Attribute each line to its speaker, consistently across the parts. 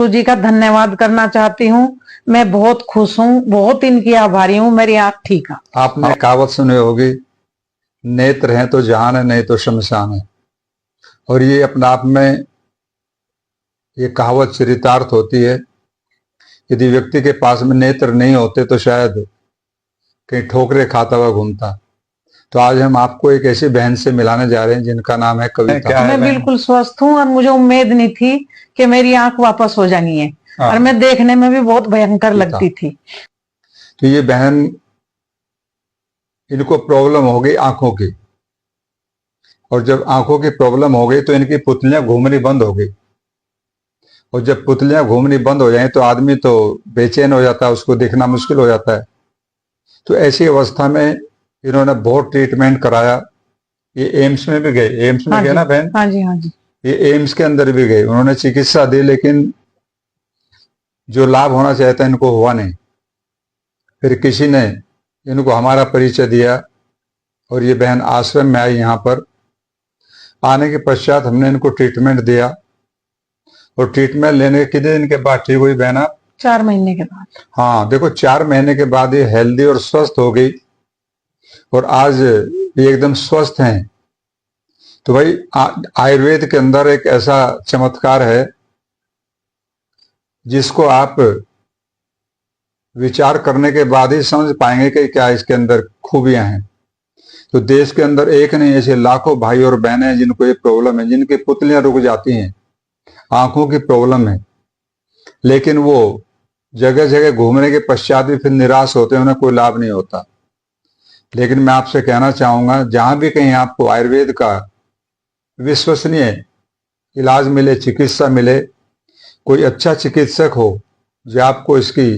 Speaker 1: जी का धन्यवाद करना चाहती हूँ। मैं बहुत खुश हूँ, बहुत इनकी आभारी हूँ। मेरी आंख ठीक है।
Speaker 2: आपने कहावत सुनी होगी, नेत्र है तो जहान है, नहीं तो शमशान है। और ये अपने आप में ये कहावत चरितार्थ होती है। यदि व्यक्ति के पास में नेत्र नहीं होते तो शायद कहीं ठोकरे खाता हुआ घूमता। तो आज हम आपको एक ऐसी बहन से मिलाने जा रहे हैं जिनका नाम है कविता। क्या है?
Speaker 1: मैं बिल्कुल स्वस्थ हूँ और मुझे उम्मीद नहीं थी कि मेरी आंख वापस हो जानी है। और मैं देखने में भी बहुत भयंकर लगती थी।
Speaker 2: तो ये बहन, इनको प्रॉब्लम हो गई आंखों की, और जब आंखों की प्रॉब्लम हो गई तो इनकी पुतलियां घूमनी बंद हो गई। और जब पुतलियां घूमनी बंद हो जाए तो आदमी तो बेचैन हो जाता है, उसको देखना मुश्किल हो जाता है। तो ऐसी अवस्था में इन्होंने बहुत ट्रीटमेंट कराया। ये एम्स में भी गए, एम्स में गए ना बहन?
Speaker 1: हाँ जी, हाँ जी।
Speaker 2: ये एम्स के अंदर भी गए, उन्होंने चिकित्सा दी, लेकिन जो लाभ होना चाहिए था इनको हुआ नहीं। फिर किसी ने इनको हमारा परिचय दिया और ये बहन आश्रम में आई। यहाँ पर आने के पश्चात हमने इनको ट्रीटमेंट दिया। और ट्रीटमेंट लेने के कितने दिन के बाद ठीक हुई बहन आप?
Speaker 1: 4 महीने के बाद।
Speaker 2: हाँ, देखो 4 महीने के बाद ये हेल्दी और स्वस्थ हो गई और आज ये एकदम स्वस्थ हैं। तो भाई आयुर्वेद के अंदर एक ऐसा चमत्कार है जिसको आप विचार करने के बाद ही समझ पाएंगे कि क्या इसके अंदर खूबियां हैं। तो देश के अंदर एक नहीं, ऐसे लाखों भाई और बहनें हैं जिनको ये प्रॉब्लम है, जिनकी पुतलियां रुक जाती हैं, आंखों की प्रॉब्लम है, लेकिन वो जगह जगह घूमने के पश्चात भी फिर निराश होते हैं, उन्हें कोई लाभ नहीं होता। लेकिन मैं आपसे कहना चाहूंगा, जहां भी कहीं आपको आयुर्वेद का विश्वसनीय इलाज मिले, चिकित्सा मिले, कोई अच्छा चिकित्सक हो जो आपको इसकी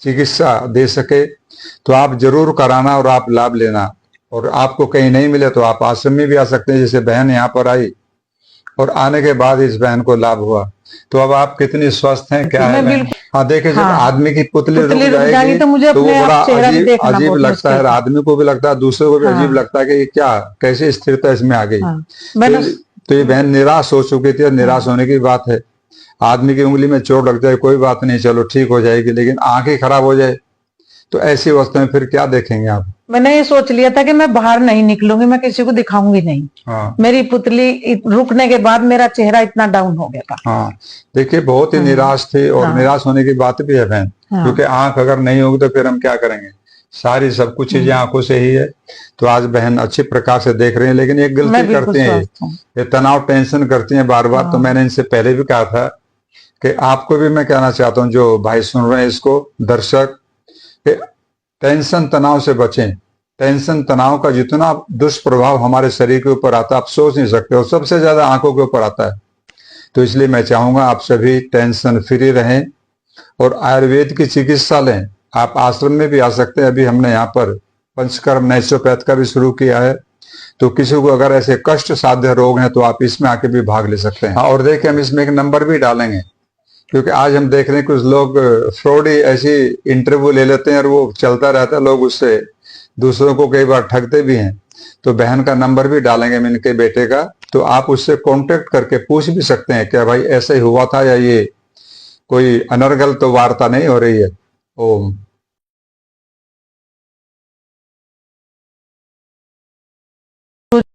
Speaker 2: चिकित्सा दे सके, तो आप जरूर कराना और आप लाभ लेना। और आपको कहीं नहीं मिले तो आप आश्रम में भी आ सकते हैं, जैसे बहन यहाँ पर आई और आने के बाद इस बहन को लाभ हुआ। तो अब आप कितनी स्वस्थ हैं, क्या है? हाँ, देखिए, जब आदमी की पुतली रुक जाएगी तो वो बड़ा अजीब लगता है। आदमी को भी लगता है, दूसरे को भी अजीब लगता है कि क्या, कैसे स्थिरता इसमें आ गई। तो ये बहन निराश हो चुकी थी और निराश होने की बात है। आदमी की उंगली में चोट लग जाए कोई बात नहीं, चलो ठीक हो जाएगी, लेकिन आंखें खराब हो जाए तो ऐसी अवस्था में फिर क्या देखेंगे आप? मैंने
Speaker 1: ये सोच लिया था कि मैं बाहर नहीं निकलूंगी, मैं किसी को दिखाऊंगी नहीं।
Speaker 2: हाँ।
Speaker 1: मेरी पुतली रुकने के बाद मेरा चेहरा इतना डाउन हो गया था।
Speaker 2: हाँ, देखिए, बहुत ही निराश थे और निराश होने की बात भी है बहन, क्योंकि आंख अगर नहीं होगी तो फिर हम क्या करेंगे? सारी सब कुछ चीजें आंखों से ही है। तो आज बहन अच्छे प्रकार से देख रहे हैं, लेकिन एक गलती करते हैं, ये तनाव टेंशन करती हैं बार बार। तो मैंने इनसे पहले भी कहा था कि आपको भी मैं कहना चाहता हूँ, जो भाई सुन रहे हैं इसको, दर्शक, टेंशन तनाव से बचें। टेंशन तनाव का जितना दुष्प्रभाव हमारे शरीर के ऊपर आता है आप सोच नहीं सकते, और सबसे ज्यादा आंखों के ऊपर आता है। तो इसलिए मैं चाहूंगा आप सभी टेंशन फ्री रहें और आयुर्वेद की चिकित्सा लें। आप आश्रम में भी आ सकते हैं, अभी हमने यहाँ पर पंचकर्म नेचुरोपैथ का भी शुरू किया है। तो किसी को अगर ऐसे कष्ट साध्य रोग हैं तो आप इसमें आके भी भाग ले सकते हैं। और देखिए, हम इसमें एक नंबर भी डालेंगे, क्योंकि आज हम देख रहे हैं कुछ लोग फ्रॉड ही ऐसी इंटरव्यू ले लेते हैं और वो चलता रहता है, लोग उससे दूसरों को कई बार ठगते भी हैं। तो बहन का नंबर भी डालेंगे हम, इनके बेटे का, तो आप उससे कांटेक्ट करके पूछ भी सकते हैं क्या भाई ऐसा ही हुआ था या ये कोई अनर्गल तो वार्ता नहीं हो रही है। ओम।